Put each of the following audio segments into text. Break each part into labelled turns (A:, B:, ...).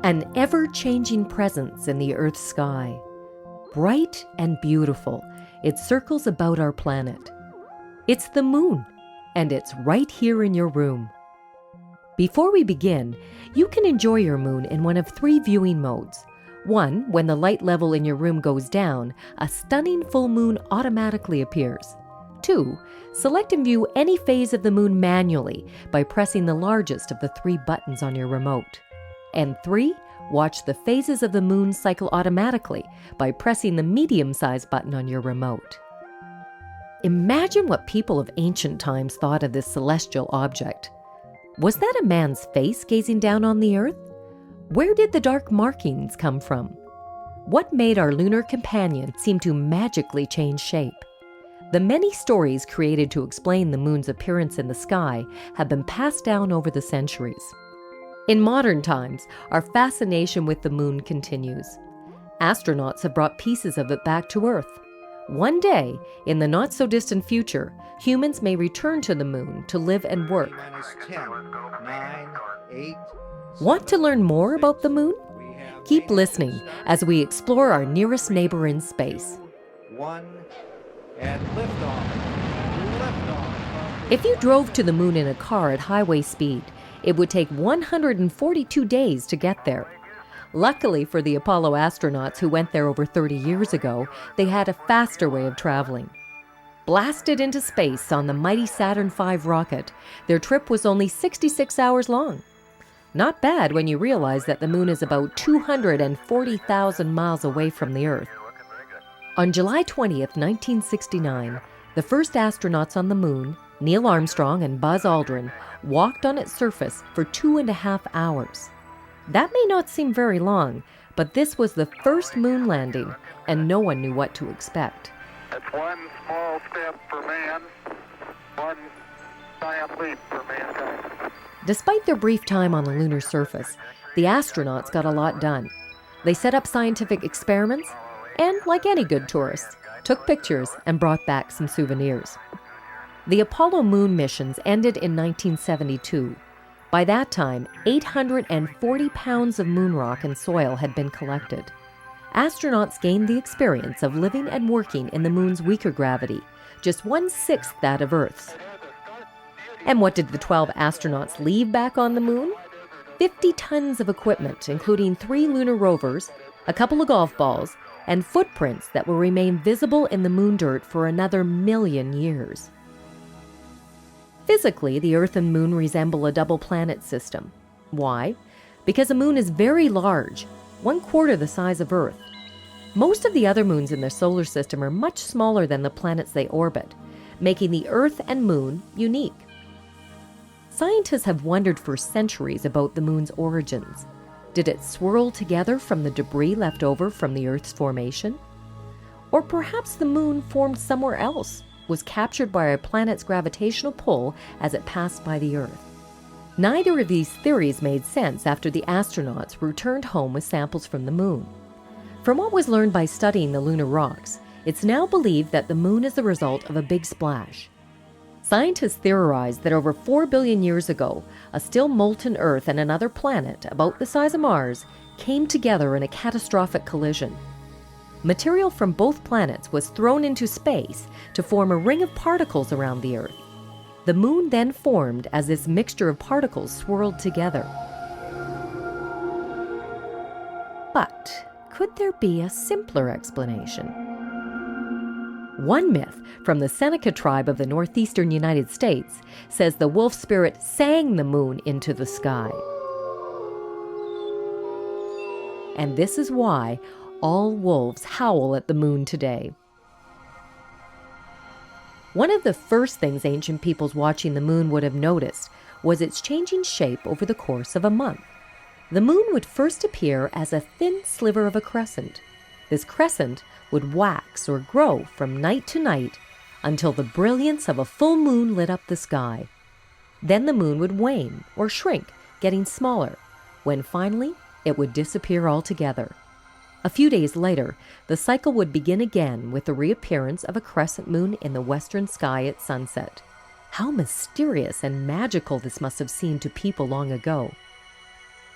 A: An ever-changing presence in the Earth's sky. Bright and beautiful, it circles about our planet. It's the moon, and it's right here in your room. Before we begin, you can enjoy your moon in one of 3 viewing modes. 1, when the light level in your room goes down, a stunning full moon automatically appears. 2, select and view any phase of the moon manually by pressing the largest of the 3 buttons on your remote. And 3, watch the phases of the moon cycle automatically by pressing the medium-sized button on your remote. Imagine what people of ancient times thought of this celestial object. Was that a man's face gazing down on the Earth? Where did the dark markings come from? What made our lunar companion seem to magically change shape? The many stories created to explain the moon's appearance in the sky have been passed down over the centuries. In modern times, our fascination with the moon continues. Astronauts have brought pieces of it back to Earth. One day, in the not-so-distant future, humans may return to the moon to live and work.
B: 10, 9, 8,
A: Want to learn more about the moon? Keep listening as we explore our nearest neighbor in space.
B: 1, and liftoff. Liftoff.
A: If you drove to the moon in a car at highway speed, it would take 142 days to get there. Luckily for the Apollo astronauts who went there over 30 years ago, they had a faster way of traveling. Blasted into space on the mighty Saturn V rocket, their trip was only 66 hours long. Not bad when you realize that the moon is about 240,000 miles away from the Earth. On July 20th, 1969, the first astronauts on the moon, Neil Armstrong and Buzz Aldrin, walked on its surface for 2.5 hours. That may not seem very long, but this was the first moon landing, and no one knew what to expect.
C: It's one small step for man, one giant leap for mankind.
A: Despite their brief time on the lunar surface, the astronauts got a lot done. They set up scientific experiments and, like any good tourists, took pictures and brought back some souvenirs. The Apollo moon missions ended in 1972. By that time, 840 pounds of moon rock and soil had been collected. Astronauts gained the experience of living and working in the moon's weaker gravity, just 1/6 that of Earth's. And what did the 12 astronauts leave back on the moon? 50 tons of equipment, including 3 lunar rovers, a couple of golf balls, and footprints that will remain visible in the moon dirt for another 1,000,000 years. Physically, the Earth and Moon resemble a double planet system. Why? Because the moon is very large, 1/4 the size of Earth. Most of the other moons in the solar system are much smaller than the planets they orbit, making the Earth and Moon unique. Scientists have wondered for centuries about the moon's origins. Did it swirl together from the debris left over from the Earth's formation? Or perhaps the moon formed somewhere else, was captured by our planet's gravitational pull as it passed by the Earth. Neither of these theories made sense after the astronauts returned home with samples from the moon. From what was learned by studying the lunar rocks, it's now believed that the moon is the result of a big splash. Scientists theorize that over 4 billion years ago, a still molten Earth and another planet, about the size of Mars, came together in a catastrophic collision. Material from both planets was thrown into space to form a ring of particles around the Earth. The moon then formed as this mixture of particles swirled together. But could there be a simpler explanation? One myth from the Seneca tribe of the northeastern United States says the wolf spirit sang the moon into the sky. And this is why all wolves howl at the moon today. One of the first things ancient peoples watching the moon would have noticed was its changing shape over the course of a month. The moon would first appear as a thin sliver of a crescent. This crescent would wax or grow from night to night until the brilliance of a full moon lit up the sky. Then the moon would wane or shrink, getting smaller, when finally it would disappear altogether. A few days later, the cycle would begin again with the reappearance of a crescent moon in the western sky at sunset. How mysterious and magical this must have seemed to people long ago.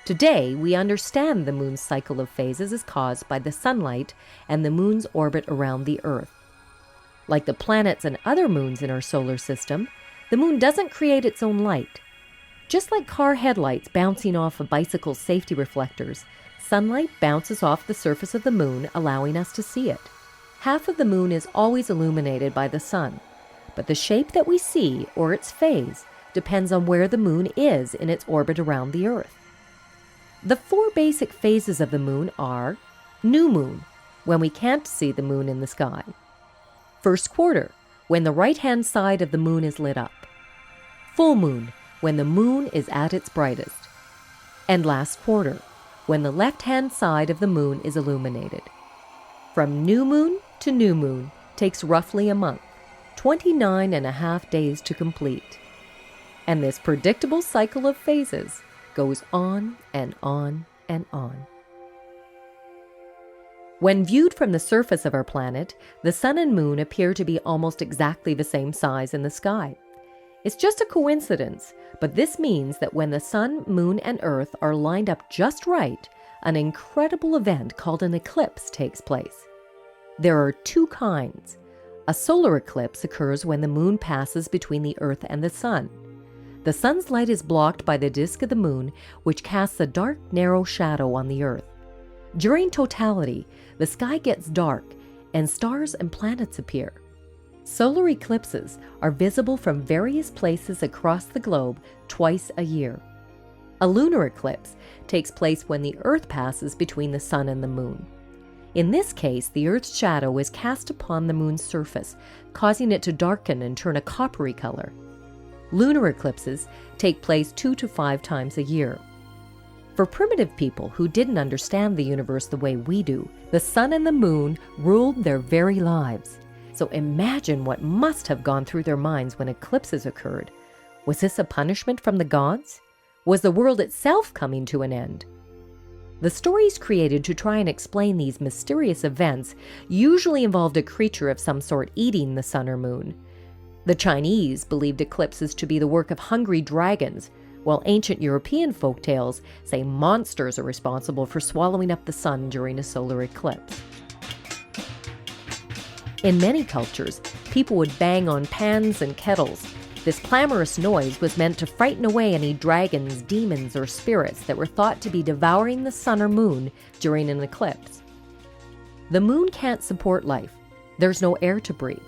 A: Today, we understand the moon's cycle of phases is caused by the sunlight and the moon's orbit around the Earth. Like the planets and other moons in our solar system, the moon doesn't create its own light. Just like car headlights bouncing off a bicycle's safety reflectors, sunlight bounces off the surface of the moon, allowing us to see it. Half of the moon is always illuminated by the sun, but the shape that we see, or its phase, depends on where the moon is in its orbit around the Earth. The 4 basic phases of the moon are new moon, when we can't see the moon in the sky; first quarter, when the right-hand side of the moon is lit up; full moon, when the moon is at its brightest; and last quarter, when the left-hand side of the moon is illuminated. From new moon to new moon takes roughly a month, 29.5 days to complete. And this predictable cycle of phases goes on and on and on. When viewed from the surface of our planet, the sun and moon appear to be almost exactly the same size in the sky. It's just a coincidence, but this means that when the sun, moon, and Earth are lined up just right, an incredible event called an eclipse takes place. There are 2 kinds. A solar eclipse occurs when the moon passes between the Earth and the sun. The sun's light is blocked by the disk of the moon, which casts a dark, narrow shadow on the Earth. During totality, the sky gets dark, and stars and planets appear. Solar eclipses are visible from various places across the globe twice a year. A lunar eclipse takes place when the Earth passes between the sun and the moon. In this case, the Earth's shadow is cast upon the moon's surface, causing it to darken and turn a coppery color. Lunar eclipses take place 2 to 5 times a year. For primitive people who didn't understand the universe the way we do, the sun and the moon ruled their very lives. So imagine what must have gone through their minds when eclipses occurred. Was this a punishment from the gods? Was the world itself coming to an end? The stories created to try and explain these mysterious events usually involved a creature of some sort eating the sun or moon. The Chinese believed eclipses to be the work of hungry dragons, while ancient European folktales say monsters are responsible for swallowing up the sun during a solar eclipse. In many cultures, people would bang on pans and kettles. This clamorous noise was meant to frighten away any dragons, demons, or spirits that were thought to be devouring the sun or moon during an eclipse. The moon can't support life. There's no air to breathe.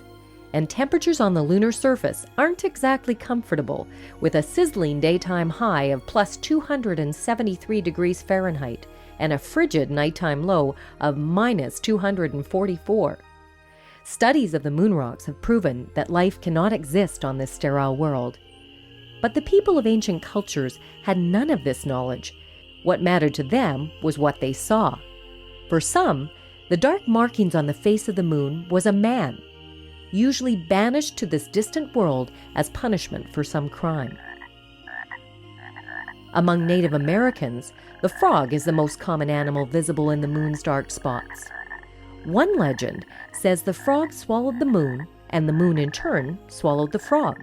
A: And temperatures on the lunar surface aren't exactly comfortable, with a sizzling daytime high of plus 273 degrees Fahrenheit and a frigid nighttime low of minus 244. Studies of the moon rocks have proven that life cannot exist on this sterile world. But the people of ancient cultures had none of this knowledge. What mattered to them was what they saw. For some, the dark markings on the face of the moon was a man, usually banished to this distant world as punishment for some crime. Among Native Americans, the frog is the most common animal visible in the moon's dark spots. One legend says the frog swallowed the moon, and the moon in turn swallowed the frog.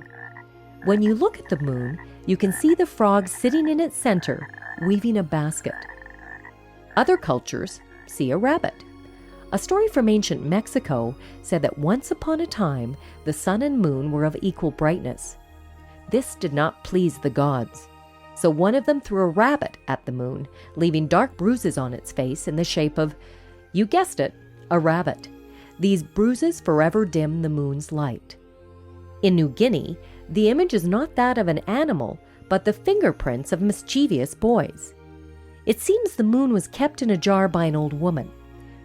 A: When you look at the moon, you can see the frog sitting in its center, weaving a basket. Other cultures see a rabbit. A story from ancient Mexico said that once upon a time, the sun and moon were of equal brightness. This did not please the gods, so one of them threw a rabbit at the moon, leaving dark bruises on its face in the shape of, you guessed it, a rabbit. These bruises forever dim the moon's light. In New Guinea, the image is not that of an animal, but the fingerprints of mischievous boys. It seems the moon was kept in a jar by an old woman.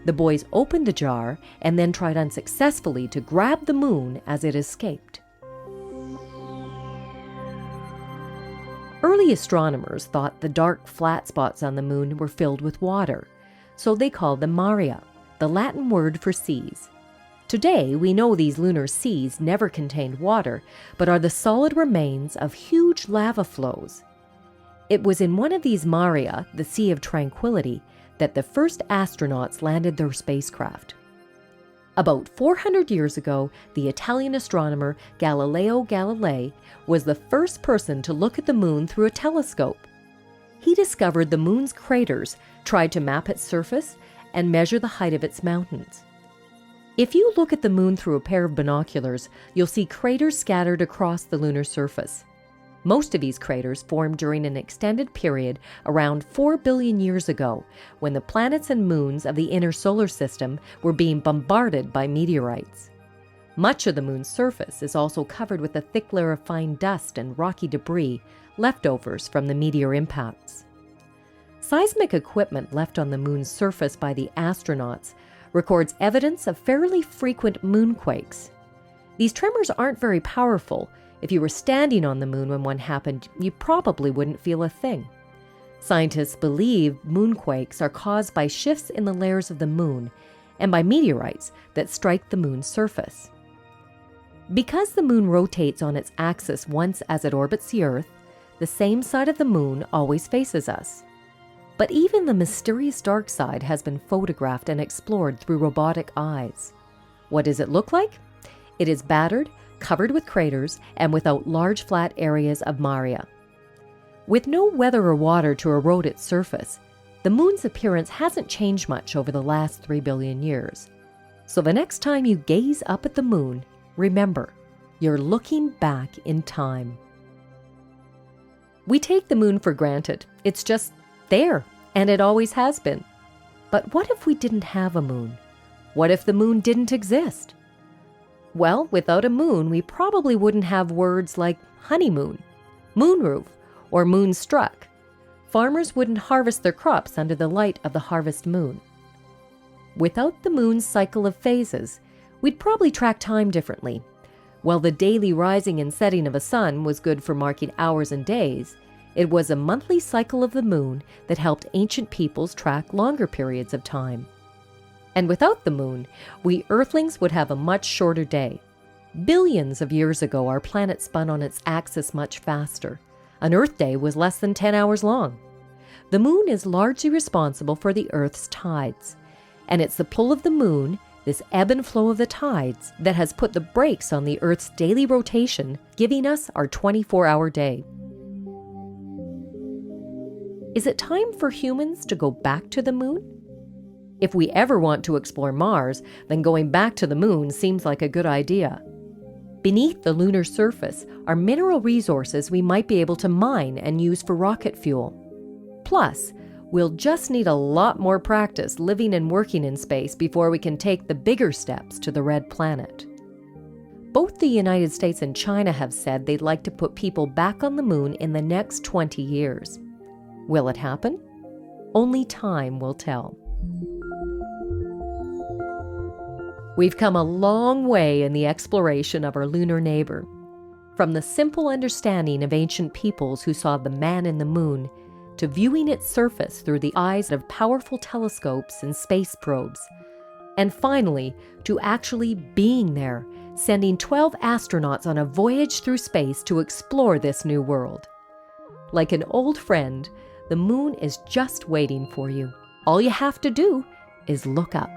A: The boys opened the jar and then tried unsuccessfully to grab the moon as it escaped. Early astronomers thought the dark flat spots on the moon were filled with water, so they called them maria, the Latin word for seas. Today, we know these lunar seas never contained water, but are the solid remains of huge lava flows. It was in one of these maria, the Sea of Tranquility, that the first astronauts landed their spacecraft. About 400 years ago, the Italian astronomer Galileo Galilei was the first person to look at the moon through a telescope. He discovered the moon's craters, tried to map its surface, and measure the height of its mountains. If you look at the moon through a pair of binoculars, you'll see craters scattered across the lunar surface. Most of these craters formed during an extended period around 4 billion years ago, when the planets and moons of the inner solar system were being bombarded by meteorites. Much of the moon's surface is also covered with a thick layer of fine dust and rocky debris, leftovers from the meteor impacts. Seismic equipment left on the moon's surface by the astronauts records evidence of fairly frequent moonquakes. These tremors aren't very powerful. If you were standing on the moon when one happened, you probably wouldn't feel a thing. Scientists believe moonquakes are caused by shifts in the layers of the moon and by meteorites that strike the moon's surface. Because the moon rotates on its axis once as it orbits the Earth, the same side of the moon always faces us. But even the mysterious dark side has been photographed and explored through robotic eyes. What does it look like? It is battered, covered with craters, and without large flat areas of maria. With no weather or water to erode its surface, the moon's appearance hasn't changed much over the last 3 billion years. So the next time you gaze up at the moon, remember, you're looking back in time. We take the moon for granted. It's just there, and it always has been. But what if we didn't have a moon? What if the moon didn't exist? Well, without a moon, we probably wouldn't have words like honeymoon, moonroof, or moonstruck. Farmers wouldn't harvest their crops under the light of the harvest moon. Without the moon's cycle of phases, we'd probably track time differently. While the daily rising and setting of a sun was good for marking hours and days, it was a monthly cycle of the moon that helped ancient peoples track longer periods of time. And without the moon, we Earthlings would have a much shorter day. Billions of years ago, our planet spun on its axis much faster. An Earth day was less than 10 hours long. The moon is largely responsible for the Earth's tides. And it's the pull of the moon, this ebb and flow of the tides, that has put the brakes on the Earth's daily rotation, giving us our 24-hour day. Is it time for humans to go back to the moon? If we ever want to explore Mars, then going back to the moon seems like a good idea. Beneath the lunar surface are mineral resources we might be able to mine and use for rocket fuel. Plus, we'll just need a lot more practice living and working in space before we can take the bigger steps to the red planet. Both the United States and China have said they'd like to put people back on the moon in the next 20 years. Will it happen? Only time will tell. We've come a long way in the exploration of our lunar neighbor. From the simple understanding of ancient peoples who saw the man in the moon, to viewing its surface through the eyes of powerful telescopes and space probes, and finally, to actually being there, sending 12 astronauts on a voyage through space to explore this new world. Like an old friend, the moon is just waiting for you. All you have to do is look up.